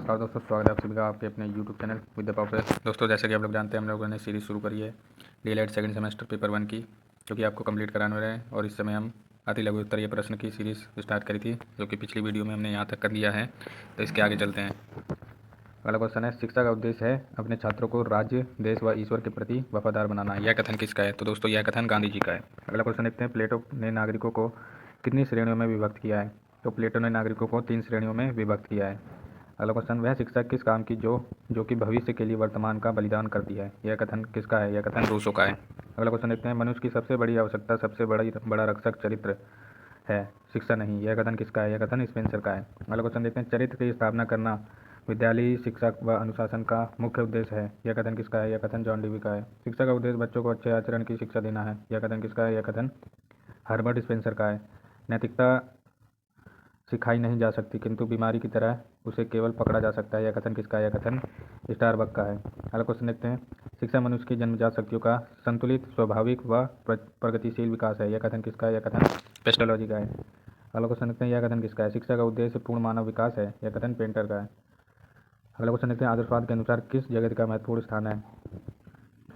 नमस्कार दोस्तों, स्वागत है आप सभी का आपके अपने YouTube चैनल विद्या पावर। दोस्तों, जैसे कि आप लोग जानते हैं, हम लोगों ने सीरीज़ शुरू करी है डीएलएड सेकंड सेमेस्टर पेपर 1 की, जो कि आपको कंप्लीट कराने वाले हैं। और इस समय हम अति लघु उत्तरीय प्रश्न की सीरीज़ स्टार्ट करी थी, जो कि पिछली वीडियो में हमने यहाँ तक कर लिया है। तो इसके आगे चलते हैं। अगला क्वेश्चन है, शिक्षा का उद्देश्य है अपने छात्रों को राज्य, देश व ईश्वर के प्रति वफादार बनाना। यह कथन किसका है? तो दोस्तों, यह कथन गांधी जी का है। अगला क्वेश्चन देखते हैं, प्लेटो ने नागरिकों को कितनी श्रेणियों में विभक्त किया है? तो प्लेटो ने नागरिकों को 3 श्रेणियों में विभक्त किया है। अगला क्वेश्चन, वह शिक्षा किस काम की जो कि भविष्य के लिए वर्तमान का बलिदान करती है? यह कथन किसका है? यह कथन रूसो का है। अगला क्वेश्चन देखते हैं, मनुष्य की सबसे बड़ी आवश्यकता, सबसे बड़ा रक्षक चरित्र है, शिक्षा नहीं। यह कथन किसका है? यह कथन स्पेंसर का है। अगला क्वेश्चन देखते हैं, चरित्र की स्थापना करना विद्यालयी शिक्षा व अनुशासन का मुख्य उद्देश्य है। यह कथन किसका है? यह कथन जॉन डीवी का है। शिक्षा का उद्देश्य बच्चों को अच्छे आचरण की शिक्षा देना है। यह कथन किसका है? यह कथन हर्बर्ट स्पेंसर का है। नैतिकता सिखाई नहीं जा सकती, किंतु बीमारी की तरह उसे केवल पकड़ा जा सकता है। यह कथन किसका है? यह कथन स्टारबक का है। अगला क्वेश्चन देखते हैं, शिक्षा मनुष्य की जन्मजात शक्तियों का संतुलित, स्वाभाविक व प्रगतिशील विकास है। यह कथन किसका है? यह कथन पेस्टोलॉजी का है। अगला क्वेश्चन देखते हैं, यह कथन किसका है? शिक्षा का उद्देश्य पूर्ण मानव विकास है। यह कथन पेंटर का है। अगला क्वेश्चन देखते हैं, आदर्शवाद के अनुसार किस जगत का महत्वपूर्ण स्थान है?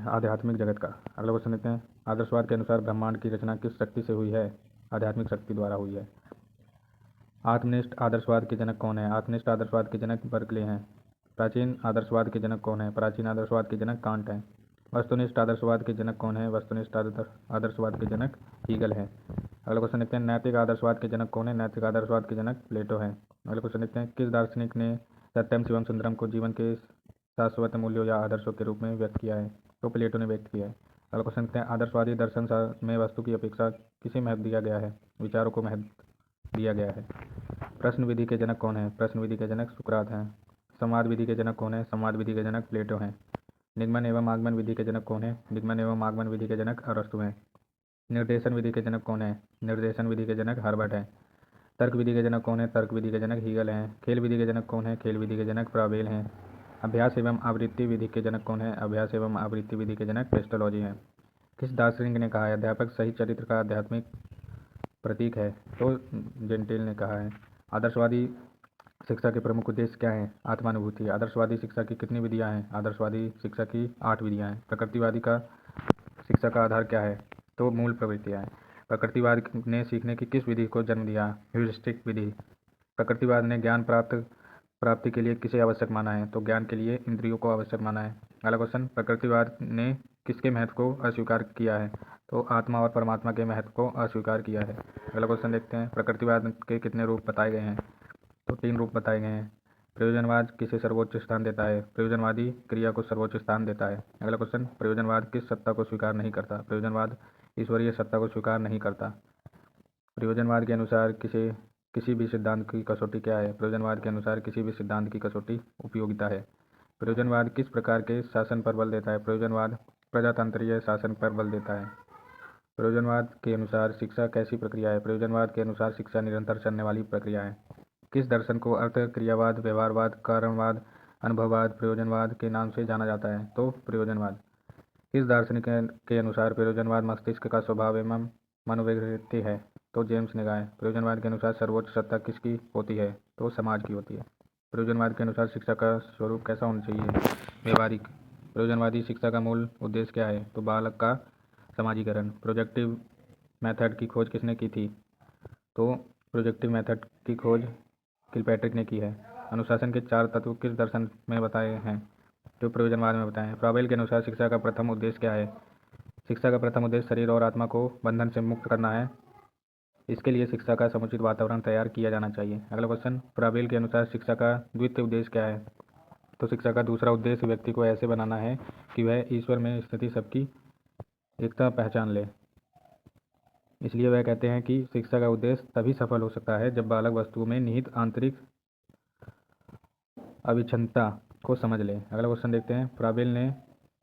आध्यात्मिक जगत का। अगला क्वेश्चन देखते हैं, आदर्शवाद के अनुसार ब्रह्मांड की रचना किस शक्ति से हुई है? आध्यात्मिक शक्ति द्वारा हुई है। आत्मनिष्ठ आदर्शवाद के जनक कौन है? आत्मनिष्ठ आदर्शवाद के जनक बर्कले हैं। प्राचीन आदर्शवाद के जनक कौन है? प्राचीन आदर्शवाद के जनक कांट हैं। वस्तुनिष्ठ आदर्शवाद के जनक कौन है? वस्तुनिष्ठ आदर्शवाद के जनक हीगल हैं। अगला क्वेश्चन देखते हैं, नैतिक आदर्शवाद के जनक कौन है? नैतिक आदर्शवाद के जनक प्लेटो हैं। अगला क्वेश्चन देखते हैं, किस दार्शनिक ने सत्यम शिवम सुंदरम को जीवन के शाश्वत मूल्यों या आदर्शों के रूप में व्यक्त किया है? तो प्लेटो ने व्यक्त किया है। अगला क्वेश्चन देखते हैं, आदर्शवादी दर्शन में वस्तु की अपेक्षा किसे महत्व दिया गया है? विचारों को महत्व दिया गया है। प्रश्न विधि के जनक कौन है? प्रश्न विधि के जनक सुकरात हैं। संवाद विधि के जनक कौन है? संवाद विधि के जनक प्लेटो हैं। निगमन एवं आगमन विधि के जनक कौन है? निगमन एवं आगमन विधि के जनक अरस्तु हैं। निर्देशन विधि के जनक कौन है? निर्देशन विधि के जनक हर्बर्ट हैं। तर्क विधि के जनक कौन है? तर्क विधि के जनक हीगल हैं। खेल विधि के जनक कौन है? खेल विधि के जनक फ्राबेल हैं। अभ्यास एवं आवृत्ति विधि के जनक कौन है? अभ्यास एवं आवृत्ति विधि के जनक पेस्टोलॉजी हैं। किस दार्शनिक ने कहा है अध्यापक सही चरित्र का आध्यात्मिक प्रतीक है? तो जेंटेल ने कहा है। आदर्शवादी शिक्षा के प्रमुख उद्देश्य क्या हैं? आत्मानुभूति। आदर्शवादी शिक्षा की कितनी विधियां हैं? आदर्शवादी शिक्षा की 8 विधियां हैं। प्रकृतिवादी का शिक्षा का आधार क्या है? तो मूल प्रवृत्तियां हैं। प्रकृतिवाद ने सीखने की किस विधि को जन्म दिया? ह्यूरिस्टिक विधि। प्रकृतिवाद ने ज्ञान प्राप्ति के लिए किसे आवश्यक माना है? तो ज्ञान के लिए इंद्रियों को आवश्यक माना है। अगला क्वेश्चन, प्रकृतिवाद ने किसके महत्व को अस्वीकार किया है? तो आत्मा और परमात्मा के महत्व को अस्वीकार किया है। अगला क्वेश्चन देखते हैं, प्रकृतिवाद के कितने रूप बताए गए हैं? तो 3 रूप बताए गए हैं। प्रयोजनवाद किसे सर्वोच्च स्थान देता है? प्रयोजनवादी क्रिया को सर्वोच्च स्थान देता है। अगला क्वेश्चन, प्रयोजनवाद किस सत्ता को स्वीकार नहीं करता? प्रयोजनवाद ईश्वरीय सत्ता को स्वीकार नहीं करता। प्रयोजनवाद के अनुसार किसी भी सिद्धांत की कसौटी क्या है? प्रयोजनवाद के अनुसार किसी भी सिद्धांत की कसौटी उपयोगिता है। प्रयोजनवाद किस प्रकार के शासन पर बल देता है? प्रयोजनवाद प्रजातंत्रीय शासन पर बल देता है। प्रयोजनवाद के अनुसार शिक्षा कैसी प्रक्रिया है? प्रयोजनवाद के अनुसार शिक्षा निरंतर चलने वाली प्रक्रिया है। किस दर्शन को अर्थ, क्रियावाद, व्यवहारवाद, कारणवाद, अनुभववाद, प्रयोजनवाद के नाम से जाना जाता है? तो प्रयोजनवाद। किस दार्शनिक के अनुसार प्रयोजनवाद मस्तिष्क का स्वभाव एवं मनोवृत्ति है? तो जेम्स ने कहा है। प्रयोजनवाद के अनुसार सर्वोच्च सत्ता किसकी होती है? तो समाज की होती है। प्रयोजनवाद के अनुसार शिक्षा का स्वरूप कैसा होना चाहिए? व्यवहारिक। प्रयोजनवादी शिक्षा का मूल उद्देश्य क्या है? तो बालक का समाजीकरण। प्रोजेक्टिव मेथड की खोज किसने की थी? तो प्रोजेक्टिव मेथड की खोज किलपैट्रिक ने की है। अनुशासन के 4 तत्व किस दर्शन में बताए हैं? जो प्रयोजनवाद में बताए हैं। फ्राबेल के अनुसार शिक्षा का प्रथम उद्देश्य क्या है? शिक्षा का प्रथम उद्देश्य शरीर और आत्मा को बंधन से मुक्त करना है। इसके लिए शिक्षा का समुचित वातावरण तैयार किया जाना चाहिए। अगला क्वेश्चन, फ्राबेल के अनुसार शिक्षा का द्वितीय उद्देश्य क्या है? तो शिक्षा का दूसरा उद्देश्य व्यक्ति को ऐसे बनाना है कि वह ईश्वर में स्थिति सबकी एकता पहचान ले। इसलिए वह कहते हैं कि शिक्षा का उद्देश्य तभी सफल हो सकता है जब बालक वस्तुओं में निहित आंतरिक अविच्छिन्नता को समझ ले। अगला क्वेश्चन देखते हैं, फ्राबेल ने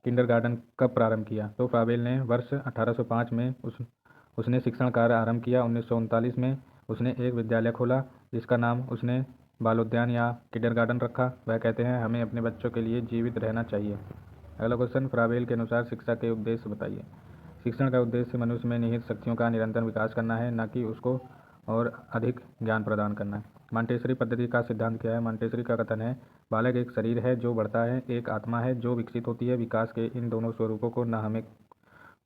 किंडरगार्टन कब प्रारंभ किया? तो फ्राबेल ने वर्ष 1805 में उसने शिक्षण कार्य आरंभ किया। 1939 में उसने एक विद्यालय खोला जिसका नाम उसने बालोद्यान या किंडरगार्टन रखा। वह कहते हैं हमें अपने बच्चों के लिए जीवित रहना चाहिए। अगला क्वेश्चन, फ्राबेल के अनुसार शिक्षा के उद्देश्य बताइए। शिक्षण का उद्देश्य मनुष्य में निहित शक्तियों का निरंतर विकास करना है, न कि उसको और अधिक ज्ञान प्रदान करना है। मॉन्टेसरी पद्धति का सिद्धांत क्या है? मॉन्टेसरी का कथन है, बालक एक शरीर है जो बढ़ता है, एक आत्मा है जो विकसित होती है। विकास के इन दोनों स्वरूपों को न हमें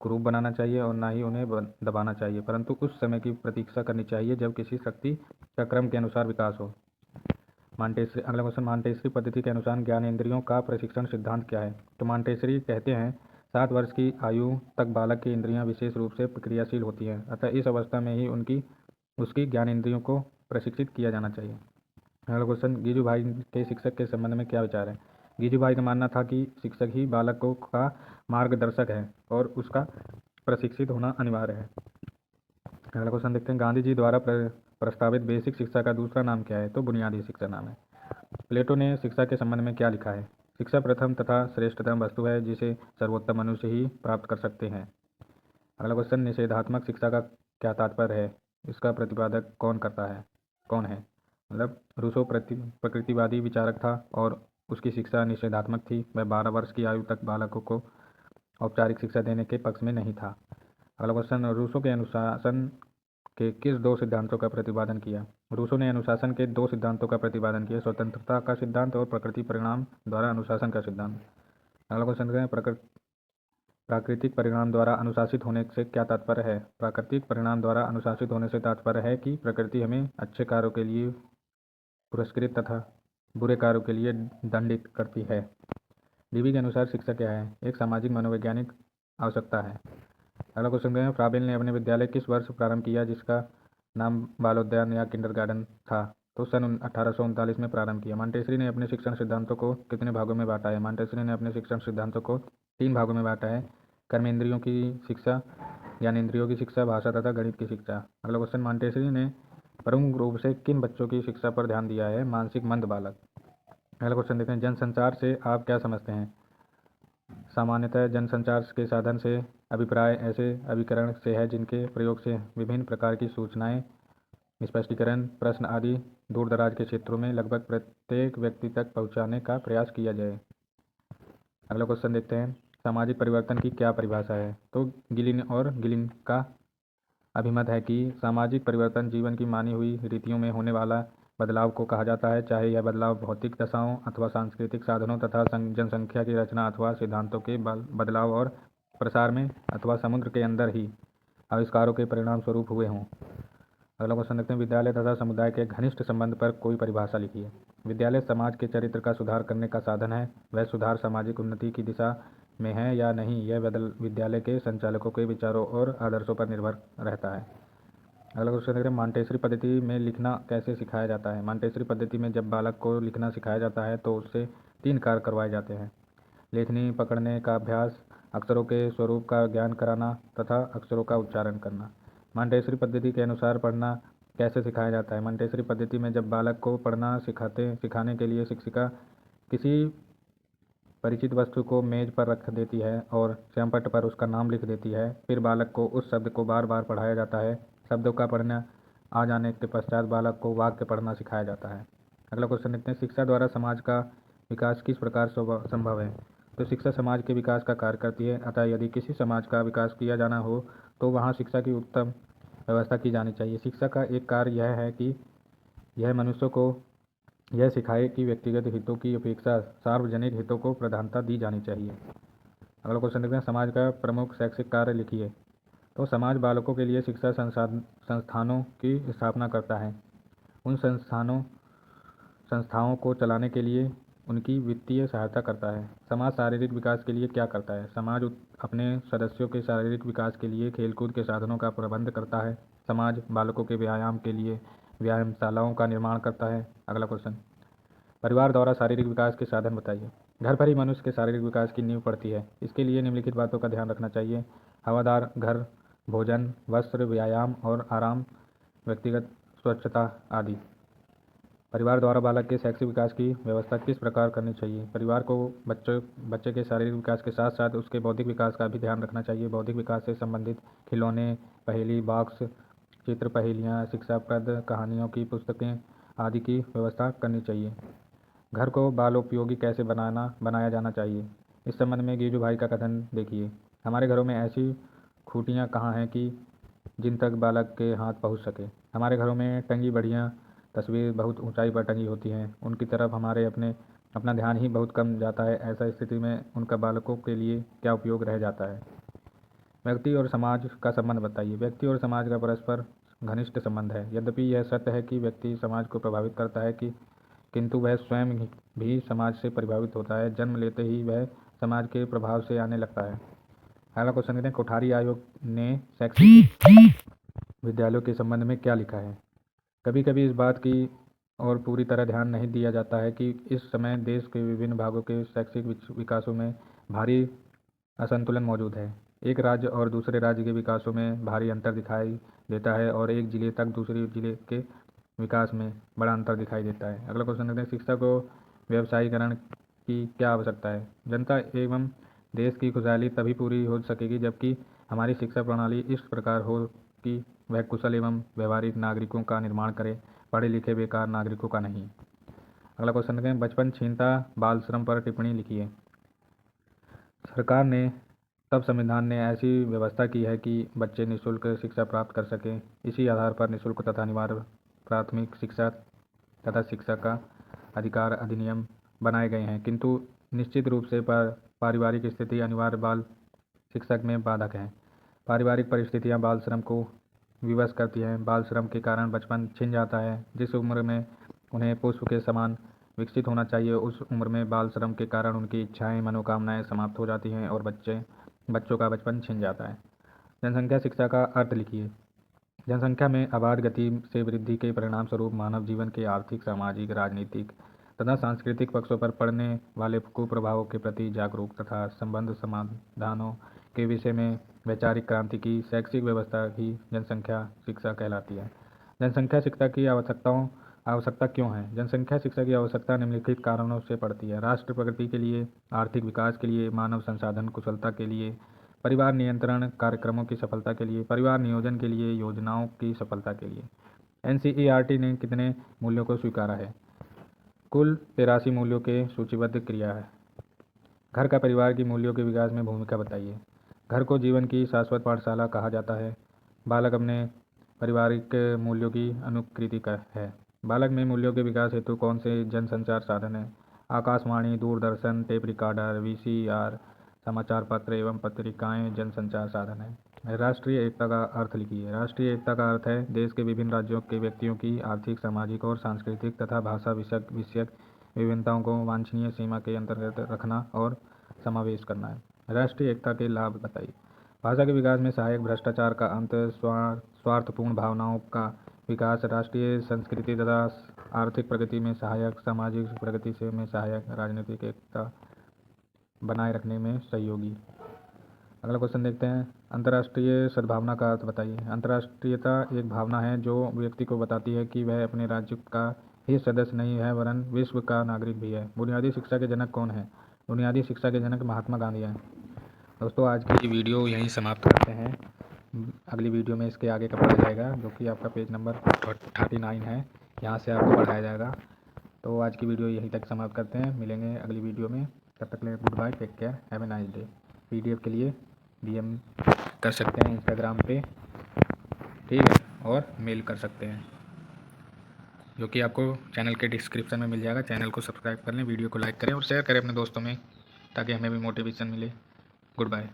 कुरूप बनाना चाहिए और ना ही उन्हें दबाना चाहिए, परंतु उस समय की प्रतीक्षा करनी चाहिए जब किसी शक्ति का क्रम के अनुसार विकास हो। मॉन्टेसरी अगला क्वेश्चन, मॉन्टेसरी पद्धति के अनुसार ज्ञानेंद्रियों का प्रशिक्षण सिद्धांत क्या है? तो मॉन्टेसरी कहते हैं 7 वर्ष की आयु तक बालक की इंद्रियां विशेष रूप से क्रियाशील होती हैं, अतः इस अवस्था में ही उसकी ज्ञानेंद्रियों को प्रशिक्षित किया जाना चाहिए। अगला क्वेश्चन, गीजूभाई के शिक्षक के संबंध में क्या विचार है? गीजूभाई का मानना था कि शिक्षक ही बालकों का मार्गदर्शक है और उसका प्रशिक्षित होना अनिवार्य है। अगला क्वेश्चन देखते हैं, गांधी जी द्वारा प्रस्तावित बेसिक शिक्षा का दूसरा नाम क्या है? तो बुनियादी शिक्षा नाम है। प्लेटो ने शिक्षा के संबंध में क्या लिखा है? शिक्षा प्रथम तथा श्रेष्ठतम वस्तु है जिसे सर्वोत्तम मनुष्य ही प्राप्त कर सकते हैं। अगला क्वेश्चन, निषेधात्मक शिक्षा का क्या तात्पर्य है? इसका प्रतिपादक कौन है? मतलब रूसो प्रकृतिवादी विचारक था और उसकी शिक्षा निषेधात्मक थी। वह 12 वर्ष की आयु तक बालकों को औपचारिक शिक्षा देने के पक्ष में नहीं था। अगला क्वेश्चन, रूसो के अनुशासन के किस 2 सिद्धांतों का प्रतिपादन किया? रूसो ने अनुशासन के 2 सिद्धांतों का प्रतिपादन किया, स्वतंत्रता का सिद्धांत और प्रकृति परिणाम द्वारा अनुशासन का सिद्धांत। अगला क्वेश्चन है, प्राकृतिक परिणाम द्वारा अनुशासित होने से क्या तात्पर्य है? प्राकृतिक परिणाम द्वारा अनुशासित होने से तात्पर्य है कि प्रकृति हमें अच्छे कार्यों के लिए पुरस्कृत तथा बुरे कार्यों के लिए दंडित करती है। डीबी के अनुसार शिक्षा क्या है? एक सामाजिक मनोवैज्ञानिक आवश्यकता है। अगला क्वेश्चन है, फ्राबेल ने अपने विद्यालय किस वर्ष प्रारंभ किया जिसका नाम बालोद्यान या किंडरगार्टन था? तो सन 1839 में प्रारंभ किया। मॉन्टेसरी ने अपने शिक्षण सिद्धांतों को कितने भागों में बांटा है? मॉन्टेसरी ने अपने शिक्षण सिद्धांतों को 3 भागों में बांटा है, कर्मेंद्रियों की शिक्षा, ज्ञानेंद्रियों की शिक्षा, भाषा तथा गणित की शिक्षा। अगला क्वेश्चन, मॉन्टेसरी ने प्रमुख रूप से किन बच्चों की शिक्षा पर ध्यान दिया है? मानसिक मंद बालक। अगला क्वेश्चन देखते हैं, जनसंचार से आप क्या समझते हैं? सामान्यतः जनसंचार के साधन से अभिप्राय ऐसे अभिकरण से है जिनके प्रयोग से विभिन्न प्रकार की सूचनाएं, स्पष्टीकरण, प्रश्न आदि दूर दराज के क्षेत्रों में लगभग प्रत्येक व्यक्ति तक पहुंचाने का प्रयास किया जाए। अगला क्वेश्चन देखते हैं, सामाजिक परिवर्तन की क्या परिभाषा है? तो गिलिन का अभिमत है कि सामाजिक परिवर्तन जीवन की मानी हुई रीतियों में होने वाला बदलाव को कहा जाता है, चाहे यह बदलाव भौतिक दशाओं अथवा सांस्कृतिक साधनों तथा जनसंख्या की रचना अथवा सिद्धांतों के बदलाव और प्रसार में अथवा समुद्र के अंदर ही आविष्कारों के परिणाम स्वरूप हुए हों। अगला क्वेश्चन देखते हैं, विद्यालय तथा समुदाय के घनिष्ठ संबंध पर कोई परिभाषा लिखिए। विद्यालय समाज के चरित्र का सुधार करने का साधन है। वह सुधार सामाजिक उन्नति की दिशा में है या नहीं, यह विद्यालय के संचालकों के विचारों और आदर्शों पर निर्भर रहता है। अगला क्वेश्चन देख रहे हैं, मॉन्टेसरी पद्धति में लिखना कैसे सिखाया जाता है? मॉन्टेसरी पद्धति में जब बालक को लिखना सिखाया जाता है तो उससे 3 कार्य करवाए जाते हैं, लेखनी पकड़ने का अभ्यास, अक्षरों के स्वरूप का ज्ञान कराना तथा अक्षरों का उच्चारण करना। मॉन्टेसरी पद्धति के अनुसार पढ़ना कैसे सिखाया जाता है? मॉन्टेसरी पद्धति में जब बालक को पढ़ना सिखाने के लिए शिक्षिका किसी परिचित वस्तु को मेज पर रख देती है और श्यामपट्ट पर उसका नाम लिख देती है। फिर बालक को उस शब्द को बार बार पढ़ाया जाता है। शब्दों का पढ़ना आ जाने के पश्चात बालक को वाक्य पढ़ना सिखाया जाता है। अगला क्वेश्चन देखते हैं, शिक्षा द्वारा समाज का विकास किस प्रकार संभव है? तो शिक्षा समाज के विकास का कार्य करती है, अतः यदि किसी समाज का विकास किया जाना हो तो वहाँ शिक्षा की उत्तम व्यवस्था की जानी चाहिए। शिक्षा का एक कार्य यह है कि यह मनुष्य को यह सिखाए कि व्यक्तिगत हितों की अपेक्षा सार्वजनिक हितों को प्रधानता दी जानी चाहिए। अगला क्वेश्चन देखते हैं, समाज का प्रमुख शैक्षिक कार्य लिखिए। तो समाज बालकों के लिए शिक्षा संस्थानों की स्थापना करता है। उन संस्थाओं को चलाने के लिए उनकी वित्तीय सहायता करता है। समाज शारीरिक विकास के लिए क्या करता है? समाज अपने सदस्यों के शारीरिक विकास के लिए खेलकूद के साधनों का प्रबंध करता है। समाज बालकों के व्यायाम के लिए व्यायामशालाओं का निर्माण करता है। अगला क्वेश्चन, परिवार द्वारा शारीरिक विकास के साधन बताइए। घर पर ही मनुष्य के शारीरिक विकास की नींव पड़ती है। इसके लिए निम्नलिखित बातों का ध्यान रखना चाहिए: हवादार घर, भोजन, वस्त्र, व्यायाम और आराम, व्यक्तिगत स्वच्छता आदि। परिवार द्वारा बालक के शैक्षिक विकास की व्यवस्था किस प्रकार करनी चाहिए? परिवार को बच्चे के शारीरिक विकास के साथ साथ उसके बौद्धिक विकास का भी ध्यान रखना चाहिए। बौद्धिक विकास से संबंधित खिलौने, पहेली बॉक्स, चित्र, पहेलियाँ, शिक्षाप्रद कहानियों की पुस्तकें आदि की व्यवस्था करनी चाहिए। घर को बालोपयोगी कैसे बनाया जाना चाहिए? इस संबंध में गीजूभाई का कथन देखिए। हमारे घरों में ऐसी खूंटियाँ कहाँ हैं कि जिन तक बालक के हाथ पहुँच सके। हमारे घरों में टंगी बढ़ियाँ तस्वीर बहुत ऊंचाई पर टंगी होती हैं, उनकी तरफ हमारे अपना ध्यान ही बहुत कम जाता है। ऐसा स्थिति में उनका बालकों के लिए क्या उपयोग रह जाता है। व्यक्ति और समाज का संबंध बताइए। व्यक्ति और समाज का परस्पर घनिष्ठ संबंध है। यद्यपि यह सत्य है कि व्यक्ति समाज को प्रभावित करता है किंतु वह स्वयं भी समाज से प्रभावित होता है। जन्म लेते ही वह समाज के प्रभाव से आने लगता है। अगला क्वेश्चन है, कोठारी आयोग ने शैक्षिक विद्यालयों के संबंध में क्या लिखा है। कभी कभी इस बात की और पूरी तरह ध्यान नहीं दिया जाता है कि इस समय देश के विभिन्न भागों के शैक्षिक विकासों में भारी असंतुलन मौजूद है। एक राज्य और दूसरे राज्य के विकासों में भारी अंतर दिखाई देता है और एक जिले तक दूसरे जिले के विकास में बड़ा अंतर दिखाई देता है। अगला क्वेश्चन देखते हैं, शिक्षा को व्यवसायीकरण की क्या आवश्यकता है। जनता एवं देश की खुशहाली तभी पूरी हो सकेगी जबकि हमारी शिक्षा प्रणाली इस प्रकार हो कि वह कुशल एवं व्यवहारिक नागरिकों का निर्माण करे, पढ़े लिखे बेकार नागरिकों का नहीं। अगला क्वेश्चन देखते हैं, बचपन छीनता बाल श्रम पर टिप्पणी लिखिए। सरकार ने तब संविधान ने ऐसी व्यवस्था की है कि बच्चे निःशुल्क शिक्षा प्राप्त कर सकें। इसी आधार पर निःशुल्क तथा अनिवार्य प्राथमिक शिक्षा तथा शिक्षा का अधिकार अधिनियम बनाए गए हैं, किंतु निश्चित रूप से पारिवारिक स्थिति अनिवार्य बाल शिक्षा में बाधक है। पारिवारिक परिस्थितियां बाल श्रम को विवश करती हैं। बाल श्रम के कारण बचपन छिन जाता है। जिस उम्र में उन्हें पुष्प के समान विकसित होना चाहिए, उस उम्र में बाल श्रम के कारण उनकी इच्छाएं मनोकामनाएं समाप्त हो जाती हैं और बच्चों का बचपन छिन जाता है। जनसंख्या शिक्षा का अर्थ लिखिए। जनसंख्या में अबाध गति से वृद्धि के परिणाम स्वरूप मानव जीवन के आर्थिक, सामाजिक, राजनीतिक तथा सांस्कृतिक पक्षों पर पड़ने वाले कुप्रभावों के प्रति जागरूक तथा संबंध समाधानों के विषय में वैचारिक क्रांति की शैक्षिक व्यवस्था ही जनसंख्या शिक्षा कहलाती है। जनसंख्या शिक्षा की आवश्यकता क्यों है। जनसंख्या शिक्षा की आवश्यकता निम्नलिखित कारणों से पड़ती है। राष्ट्र प्रगति के लिए, आर्थिक विकास के लिए, मानव संसाधन कुशलता के लिए, परिवार नियंत्रण कार्यक्रमों की सफलता के लिए, परिवार नियोजन के लिए, योजनाओं की सफलता के लिए। NCERT ने कितने मूल्यों को स्वीकारा है। कुल 83 मूल्यों के सूचीबद्ध किया है। घर का परिवार की मूल्यों के विकास में भूमिका बताइए। घर को जीवन की शाश्वत पाठशाला कहा जाता है। बालक अपने पारिवारिक मूल्यों की अनुकृति है। बालक में मूल्यों के विकास हेतु कौन से जनसंचार साधन हैं। Akashvani, Doordarshan, tape recorder, VCR, समाचार पत्र एवं पत्रिकाएं जनसंचार साधन हैं। राष्ट्रीय एकता का अर्थ लिखिए। राष्ट्रीय एकता का अर्थ है देश के विभिन्न राज्यों के व्यक्तियों की आर्थिक, सामाजिक और सांस्कृतिक तथा भाषा विषयक विभिन्नताओं को वांछनीय सीमा के अंतर्गत रखना और समावेश करना है। राष्ट्रीय एकता के लाभ बताइए। भाषा के विकास में सहायक, भ्रष्टाचार का अंत, स्वार्थपूर्ण भावनाओं का विकास, राष्ट्रीय संस्कृति तथा आर्थिक प्रगति में सहायक, सामाजिक प्रगति से में सहायक, राजनीतिक एकता बनाए रखने में सहयोगी। अगला क्वेश्चन देखते हैं, अंतर्राष्ट्रीय सद्भावना का अर्थ बताइए। अंतर्राष्ट्रीयता एक भावना है जो व्यक्ति को बताती है कि वह अपने राज्य का ही सदस्य नहीं है वरन विश्व का नागरिक भी है। बुनियादी शिक्षा के जनक कौन है। बुनियादी शिक्षा के जनक महात्मा गांधी हैं। दोस्तों, आज की वीडियो यहीं समाप्त करते हैं। अगली वीडियो में इसके आगे का पढ़ा जाएगा, जो कि आपका पेज नंबर 39 है। यहाँ से आपको पढ़ाया जाएगा। तो आज की वीडियो यहीं तक समाप्त करते हैं। मिलेंगे अगली वीडियो में। तब तक के लिए goodbye, take care, have a nice day. PDF के लिए DM कर सकते हैं इंस्टाग्राम पे, ठीक है, और मेल कर सकते हैं, जो कि आपको चैनल के डिस्क्रिप्शन में मिल जाएगा। चैनल को सब्सक्राइब कर लें, वीडियो को लाइक करें और शेयर करें अपने दोस्तों में, ताकि हमें भी मोटिवेशन मिले। Good bye.